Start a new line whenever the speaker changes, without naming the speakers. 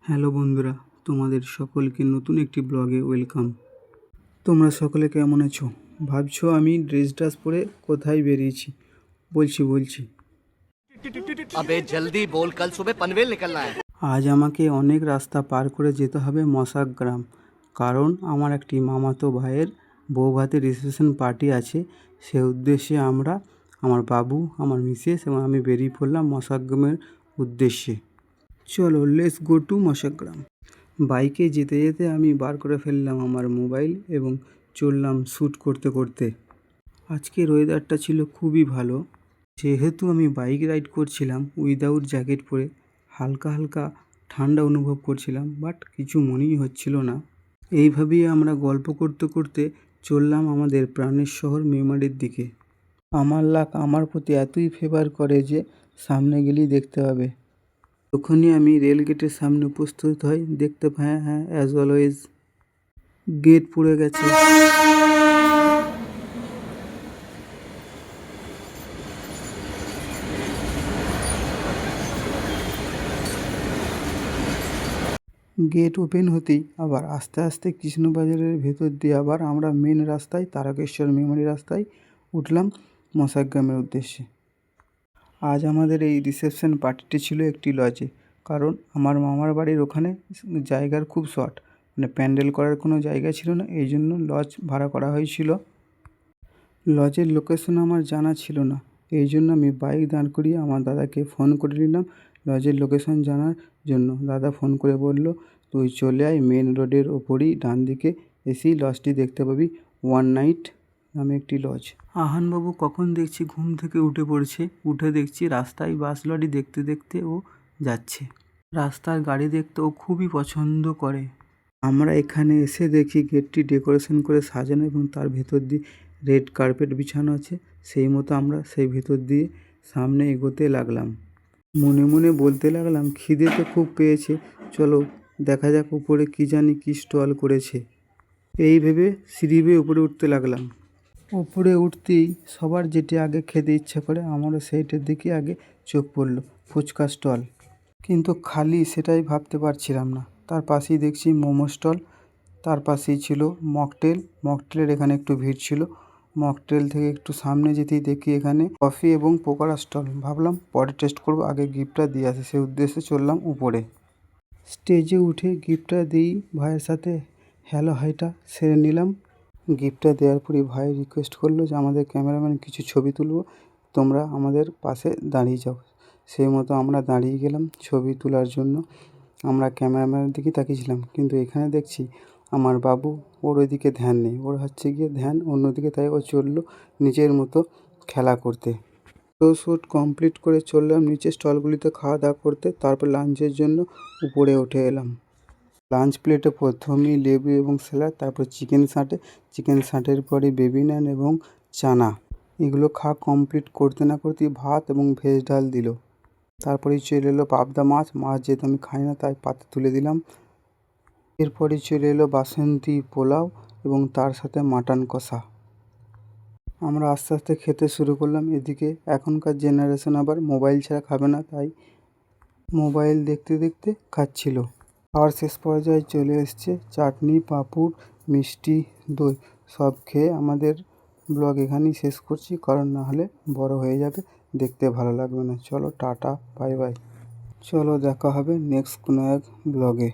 Hello বন্ধুরা, তোমাদের সকলকে নতুন একটি ব্লগে ওয়েলকাম। তোমরা সকলে কেমন আছো? ভাবছো আমি ড্রেস পরে কোথায় বেরিয়েছি। বলছি
अबे जल्दी बोल, कल सुबह पनवेल निकलना है।
আজ আমাকে অনেক রাস্তা পার করে যেতে হবে মশাক গ্রাম, কারণ আমার একটি মামাতো ভাইয়ের বৌভাতের রিসেপশন পার্টি আছে। সে উদ্দেশ্যে আমার বাবু, আমার মিসেস এবং আমি বেরিয়ে পড়লাম মশাক গ্রামের উদ্দেশ্যে। চলো লেটস গো টু মশাক গ্রাম। বাইকে যেতে যেতে আমি বার করে ফেললাম আমার মোবাইল এবং চললাম শ্যুট করতে করতে। আজকের ওয়েদারটা ছিল খুবই ভালো। যেহেতু আমি বাইক রাইড করছিলাম উইদাউট জ্যাকেট পরে, হালকা হালকা ঠান্ডা অনুভব করছিলাম, বাট কিছু মনেই হচ্ছিল না। এইভাবেই আমরা গল্প করতে করতে চললাম আমাদের প্রাণের শহর মেমারির দিকে। আমার লাক আমার প্রতি এতই ফেভার করে যে সামনে গেলেই দেখতে পাবে। তখনই আমি রেল গেটের সামনে উপস্থিত হই, দেখতে পাই হ্যাঁ অ্যাজ অলওয়েজ গেট পুড়ে গেছে। গেট ওপেন হতেই আবার আস্তে আস্তে কৃষ্ণবাজারের ভেতর দিয়ে আবার আমরা মেন রাস্তায় তারকেশ্বর মেমোরি রাস্তায় উঠলাম মশাক গ্রামের উদ্দেশ্যে। আজ আমাদের এই রিসেপশন পার্টিটি ছিল একটি লজে, কারণ আমার মামার বাড়ির ওখানে জায়গার খুব শর্ট, মানে প্যান্ডেল করার কোনো জায়গা ছিল না, এই জন্য লজ ভাড়া করা হয়েছিল। লজের লোকেশন আমার জানা ছিল না, এই জন্য আমি বাইক দাঁড় করিয়ে আমার দাদাকে ফোন করে নিলাম লজের লোকেশন জানার জন্য। দাদা ফোন করে বলল, তুই চলে আয় মেন রোডের ওপরই ডান দিকে এসেই লজটি দেখতে পাবি, ওয়ান নাইট নামে একটি লজ। আহানবাবু কখন দেখছি ঘুম থেকে উঠে পড়ছে, উঠে দেখছি রাস্তায় বাস লরি দেখতে দেখতে ও যাচ্ছে। রাস্তার গাড়ি দেখতে ও খুবই পছন্দ করে। আমরা এখানে এসে দেখি গেটটি ডেকোরেশন করে সাজানো এবং তার ভেতর দিয়ে রেড কার্পেট বিছানো আছে। সেই মতো আমরা সেই ভেতর দিয়ে সামনে এগোতে লাগলাম। মনে মনে বলতে লাগলাম, খিদে তো খুব পেয়েছে, চলো দেখা যাক উপরে কী জানি কী স্টল করেছে। এই ভেবে সিঁড়ি বেয়ে উপরে উঠতে লাগলাম। উপরে উঠতেই সবার যেটি আগে খেতে ইচ্ছা করে, আমারও সেইটার দিকে আগে চোখ পড়ল, ফুচকা স্টল। কিন্তু খালি সেটাই ভাবতে পারছিলাম না, তার পাশেই দেখছি মোমো স্টল, তার পাশেই ছিল মকটেলের এখানে একটু ভিড় ছিল। মকটেল থেকে একটু সামনে যেতেই দেখি এখানে কফি এবং পকোড়া স্টল। ভাবলাম পরে টেস্ট করব, আগে গিফটটা দিয়ে আসে, সেই উদ্দেশ্যে চললাম উপরে। স্টেজে উঠে গিফটটা দিই ভাইয়ের সাথে হ্যালো হাইটা সেরে নিলাম। গিফটটা দেওয়ার পরই ভাই রিকোয়েস্ট করলো যে আমাদের ক্যামেরাম্যান কিছু ছবি তুলব, তোমরা আমাদের পাশে দাঁড়িয়ে যাও। সেই মতো আমরা দাঁড়িয়ে গেলাম ছবি তোলার জন্য। আমরা ক্যামেরাম্যানের দিকে তাকিয়েছিলাম, কিন্তু এখানে দেখছি আমার বাবু, ওর ওইদিকে ধ্যান নেই, ওর হচ্ছে গিয়ে ধ্যান অন্যদিকে, তাই ও চললো নিজের মতো খেলা করতে। তো শ্যুট কমপ্লিট করে চললাম নিচে স্টলগুলিতে খাওয়া দাওয়া করতে, তারপর লাঞ্চের জন্য উপরে উঠে এলাম। লাঞ্চ প্লেটে প্রথমেই লেবু এবং স্যালাড, তারপর চিকেন শাঁটের পরে বেবি নান এবং চানা। এগুলো খাওয়া কমপ্লিট করতে না করতেই ভাত এবং ভেজ ডাল দিল। তারপরেই চলে এলো পাবদা মাছ, যেহেতু আমি খাই না তাই পাতে তুলে দিলাম। এরপরেই চলে এলো বাসন্তী পোলাও এবং তার সাথে মাটন কষা। আমরা আস্তে আস্তে খেতে শুরু করলাম। এদিকে এখনকার জেনারেশন আবার মোবাইল ছাড়া খাবে না, তাই মোবাইল দেখতে দেখতে খাচ্ছিল। খাওয়ার শেষ পর্যায়ে চলে এসছে চাটনি, পাঁপড়, মিষ্টি, দই। সব খেয়ে আমাদের ব্লগ এখানেই শেষ করছি, কারণ না হলে বড় হয়ে যাবে, দেখতে ভালো লাগবে না। চলো টাটা, বাই বাই। চলো দেখা হবে নেক্সট কোনো এক ব্লগে।